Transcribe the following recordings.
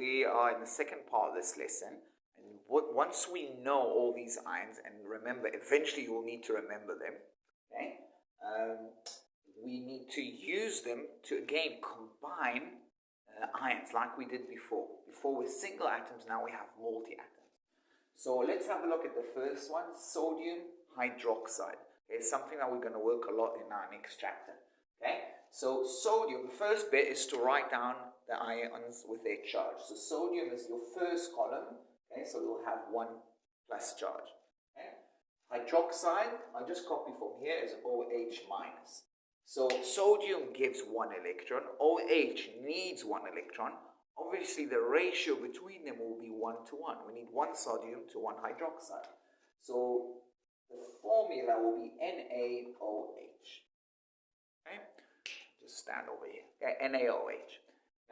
we are in the second part of this lesson. And once we know all these ions, and remember, eventually you will need to remember them, okay? We need to use them to, again, combine ions like we did before. Before with single atoms, now we have multi-atoms. So let's have a look at the first one, sodium hydroxide. Okay, it's something that we're going to work a lot in our next chapter. Okay, so sodium, the first bit is to write down the ions with their charge. So sodium is your first column. Okay, so you'll have 1 plus charge. Okay, hydroxide, I'll just copy from here, is OH minus. So sodium gives 1 electron, OH needs 1 electron. Obviously the ratio between them will be 1 to 1. We need 1 sodium to 1 hydroxide. So the formula will be NaOH. Okay? Just stand over here. Okay, NaOH.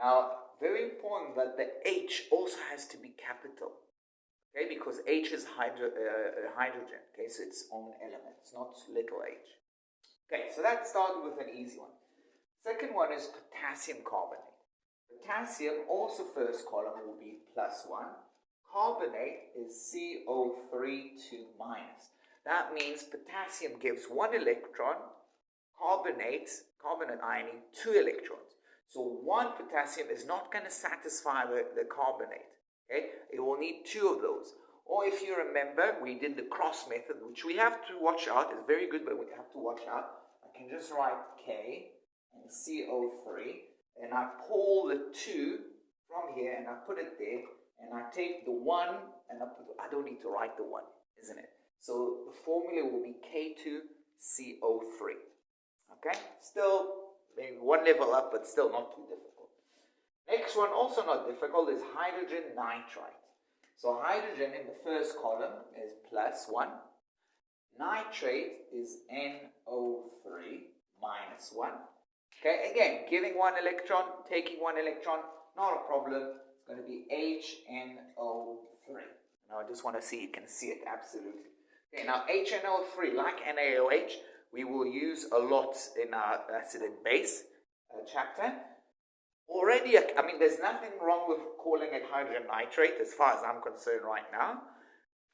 Now, very important that the H also has to be capital. Okay, because H is hydrogen. Okay, so its own element. It's not little h. Okay, so that started with an easy one. Second one is potassium carbonate. Potassium, also first column, will be +1. Carbonate is CO3 2 minus. That means potassium gives 1 electron, carbonate ion needs 2 electrons. So 1 potassium is not going to satisfy the carbonate. Okay? It will need 2 of those. Or if you remember, we did the cross method, which we have to watch out. It's very good, but we have to watch out. I can just write K and CO3, and I pull the 2 from here, and I put it there, and I take the 1, and I don't need to write the 1, isn't it? So the formula will be K2CO3. Okay? Still, maybe 1 level up, but still not too difficult. Next one, also not difficult, is hydrogen nitride. So hydrogen in the first column is +1. Nitrate is NO3 -1. Okay, again, giving 1 electron, taking 1 electron, not a problem. It's going to be HNO3. Now I just want to see, you can see it, absolutely. Okay, now HNO3, like NaOH, we will use a lot in our acid and base chapter. Already, I mean, there's nothing wrong with calling it hydrogen nitrate as far as I'm concerned right now.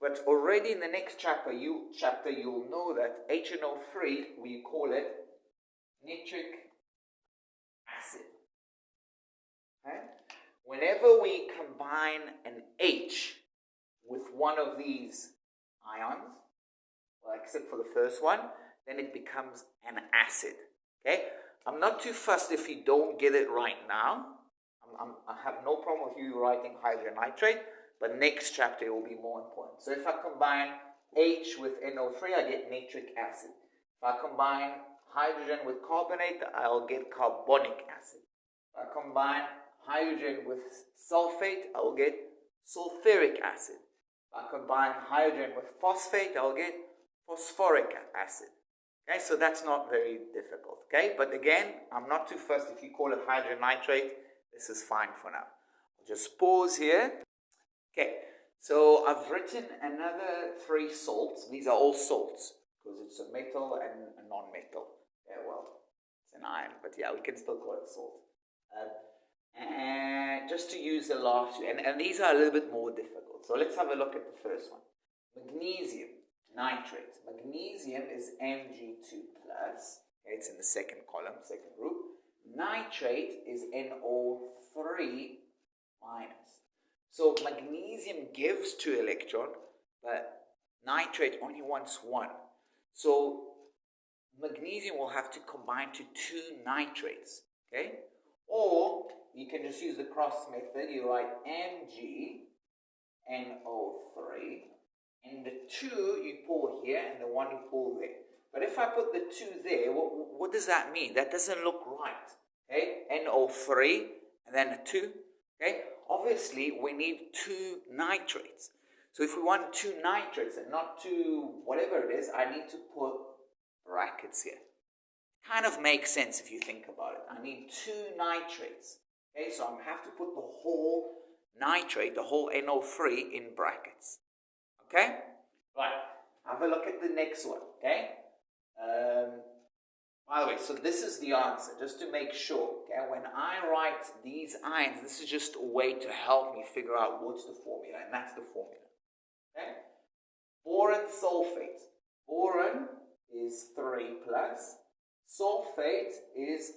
But already in the next chapter, you'll know that HNO3, we call it nitric acid. Okay? Whenever we combine an H with one of these ions, well, except for the first one, then it becomes an acid. Okay? I'm not too fussed if you don't get it right now. I have no problem with you writing hydrogen nitrate, but next chapter it will be more important. So if I combine H with NO3, I get nitric acid. If I combine hydrogen with carbonate, I'll get carbonic acid. If I combine hydrogen with sulfate, I will get sulfuric acid. If I combine hydrogen with phosphate, I'll get phosphoric acid. Okay, so that's not very difficult. Okay, but again, I'm not too fussed if you call it hydrogen nitrate. This is fine for now. I'll just pause here. Okay, so I've written another 3 salts. These are all salts because it's a metal and a non-metal. Yeah, well, it's an iron, but yeah, we can still call it salt. And just to use the last few, and these are a little bit more difficult. So let's have a look at the first one. Magnesium nitrate. Magnesium is Mg2+. Okay, it's in the second column, second group. Nitrate is NO3-. So magnesium gives 2 electrons, but nitrate only wants 1. So magnesium will have to combine to 2 nitrates. Okay? Or you can just use the cross method. You write MgNO3, and the 2 you pull here, and the 1 you pull there. But if I put the 2 there, what does that mean? That doesn't look right. Okay? NO3, and then a 2. Okay? Obviously, we need 2 nitrates. So if we want 2 nitrates and not 2 whatever it is, I need to put brackets here. Kind of makes sense if you think about it. I need 2 nitrates. Okay, so I have to put the whole nitrate, the whole NO3 in brackets. Okay? Right. Have a look at the next one. Okay? By the way, so this is the answer, just to make sure, okay? When I write these ions, this is just a way to help me figure out what's the formula, and that's the formula, okay? Boron sulfate. Boron is 3 plus. Sulfate is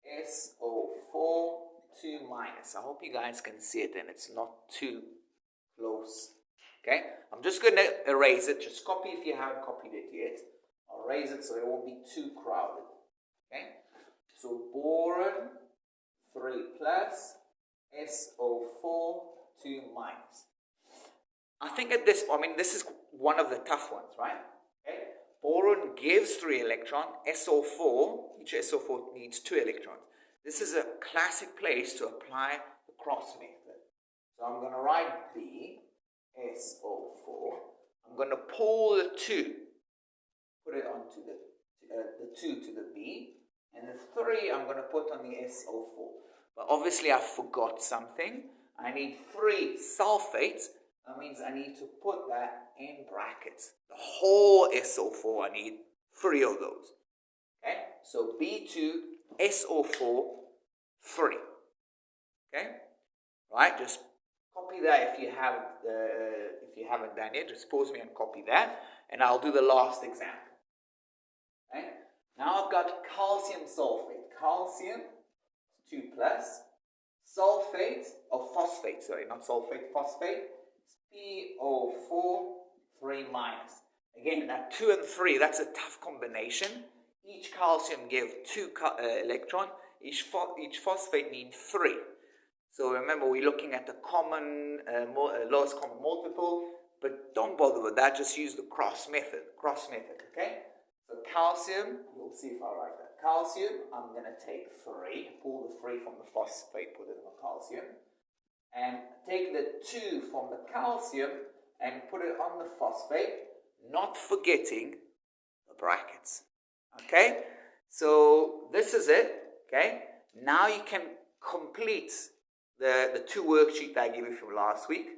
SO4 2 minus. I hope you guys can see it and it's not too close, okay? I'm just going to erase it. Just copy if you haven't copied it yet. I'll erase it so it won't be too crowded. Okay? So boron 3 plus, SO4 2 minus. I think at this point, this is one of the tough ones, right? Okay? Boron gives 3 electrons, SO4, each SO4 needs 2 electrons. This is a classic place to apply the cross method. So I'm going to write B, SO4. I'm going to pull the 2. Put it onto the 2 to the B, and the 3 I'm going to put on the SO4. But obviously I forgot something. I need 3 sulfates. That means I need to put that in brackets. The whole SO4, I need 3 of those. Okay, so B2, SO4, 3. Okay, right? Just copy that if you haven't done it. Just pause me and copy that, and I'll do the last example. Okay. Now I've got calcium sulfate. Calcium 2 plus. Sulfate, or phosphate, sorry, not sulfate, phosphate. PO4 3 minus. Again, that 2 and 3, that's a tough combination. Each calcium gives 2 electrons. Each phosphate needs 3. So remember, we're looking at the common lowest common multiple, but don't bother with that. Just use the cross method. Okay? So calcium, we'll see if I write that. Calcium, I'm going to take 3, pull the 3 from the phosphate, put it in the calcium, and take the 2 from the calcium and put it on the phosphate, not forgetting the brackets. Okay? So this is it. Okay? Now you can complete the 2 worksheets I gave you from last week.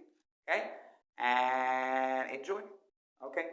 Okay? And enjoy. Okay?